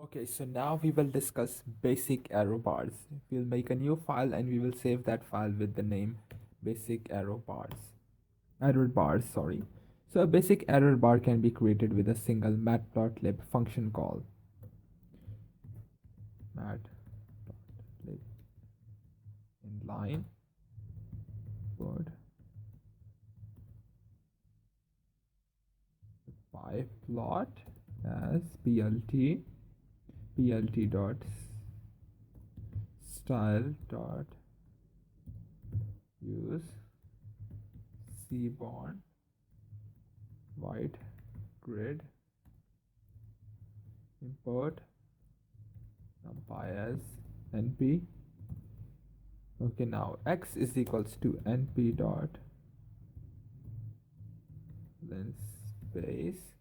Okay, so now we will discuss basic error bars. We'll make a new file and we will save that file with the name basic error bars. Error bars, sorry. So a basic error bar can be created with a single matplotlib function call. Matplotlib inline word by plot as plt dot style dot use cborn white grid import numpy as np. Okay, now x is equals to np dot then space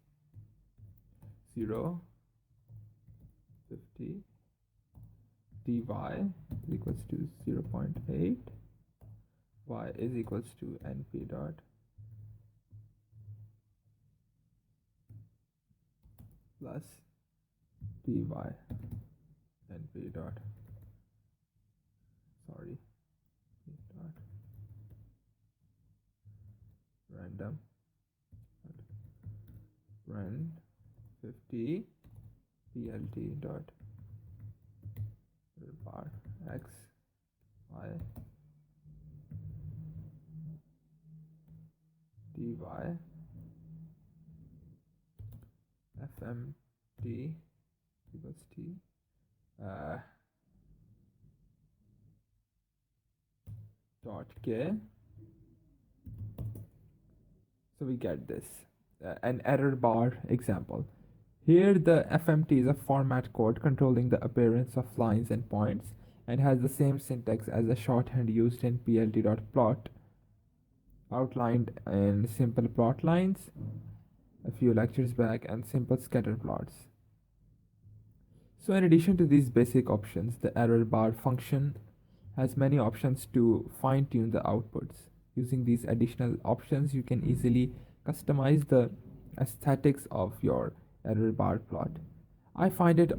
0 50 dy is equals to 0.8, y is equals to np dot plus dy np dot sorry dot random rand 50 plt dot bar x y dy fmt equals t dot k. So we get this an error bar example. Here the FMT is a format code controlling the appearance of lines and points and has the same syntax as the shorthand used in plt.plot outlined in simple plot lines a few lectures back and simple scatter plots. So in addition to these basic options, the error bar function has many options to fine-tune the outputs. Using these additional options, you can easily customize the aesthetics of your error bar plot. I find it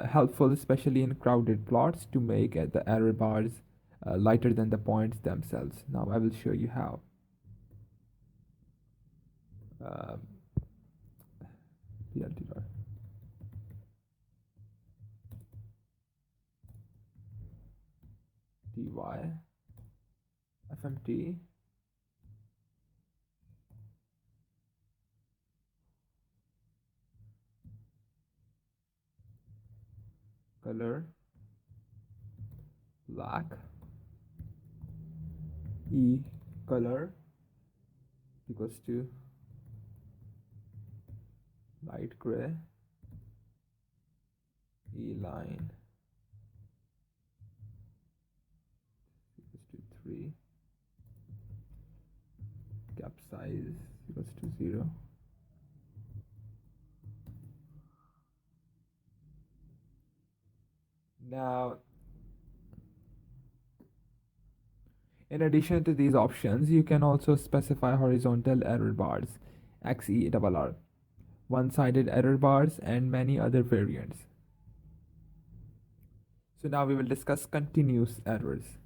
helpful, especially in crowded plots, to make the error bars lighter than the points themselves. Now I will show you how. PLT dot. dy fmt color black e color equals to light gray e line equals to 3 cap size equals to 0. Now, in addition to these options, you can also specify horizontal error bars, XERR, one-sided error bars, and many other variants. So now we will discuss continuous errors.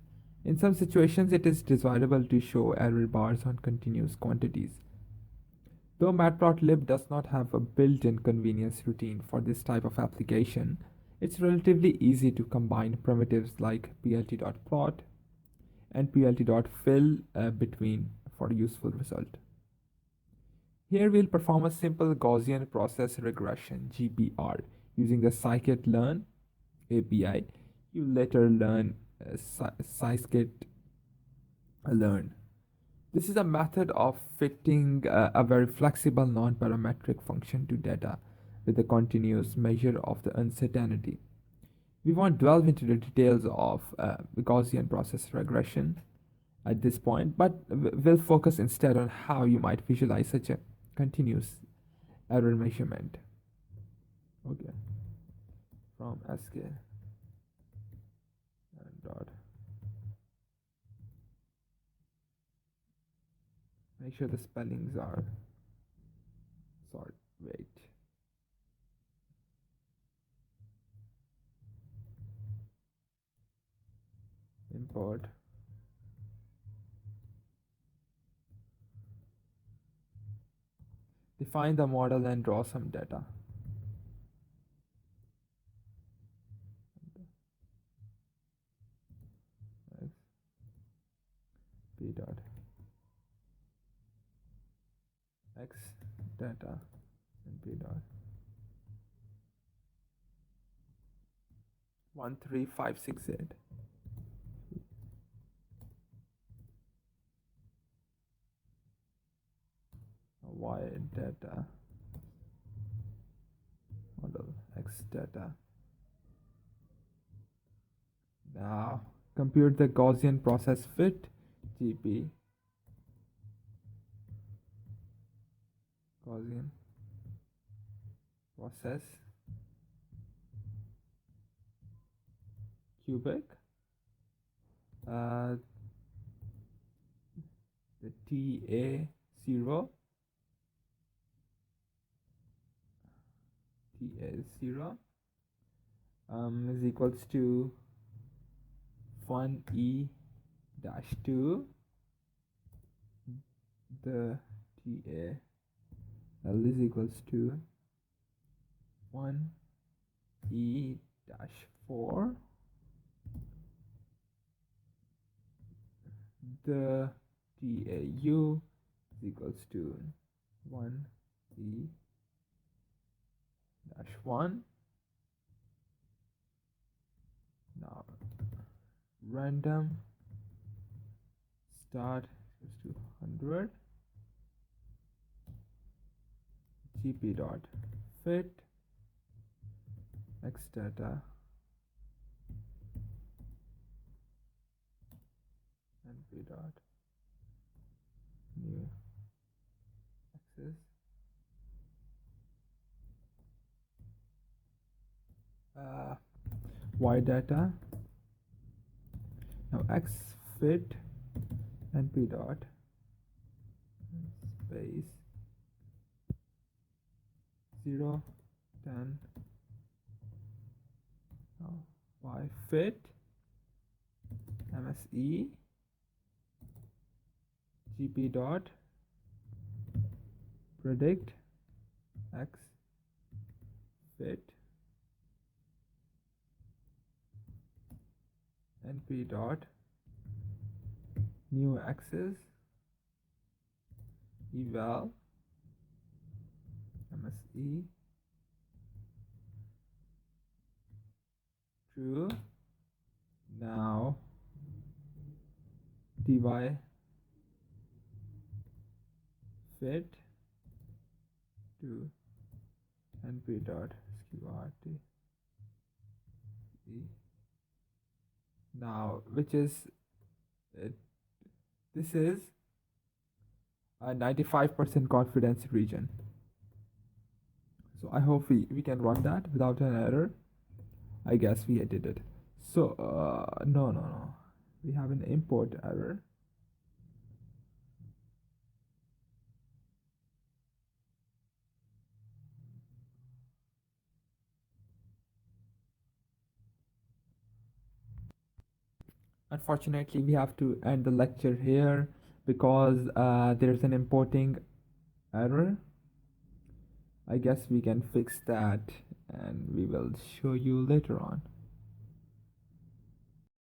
In some situations, it is desirable to show error bars on continuous quantities. Though Matplotlib does not have a built-in convenience routine for this type of application, it's relatively easy to combine primitives like plt.plot and plt.fill between for a useful result. Here we'll perform a simple Gaussian process regression GPR using the scikit-learn API. You later learn scikit-learn. This is a method of fitting a very flexible non-parametric function to data with a continuous measure of the uncertainty. We won't delve into the details of the Gaussian process regression at this point, but we'll focus instead on how you might visualize such a continuous error measurement. Okay, from sk and dot. Make sure the spellings are sorry. Wait. import define the model and draw some data. P dot x data and P dot 13568. Y data model x data. Now compute the Gaussian process fit GP Gaussian process cubic, the TA0 is equals to 1e dash 2, the TA L is equals to 1e dash 4, the TAU is equals to 1e dash 1. Now random start equals to 100 gp dot fit x data and p dot new axis y data. Now x fit and p dot space 0 10. Now y fit MSE gp dot predict x fit np dot new axis eval MSE true. Now dy fit to np dot sqrt. Now which is this is a 95% confidence region. So I hope we can run that without an error. I guess we did it. So no, we have an import error. Unfortunately, we have to end the lecture here because there's an importing error. I guess we can fix that and we will show you later on.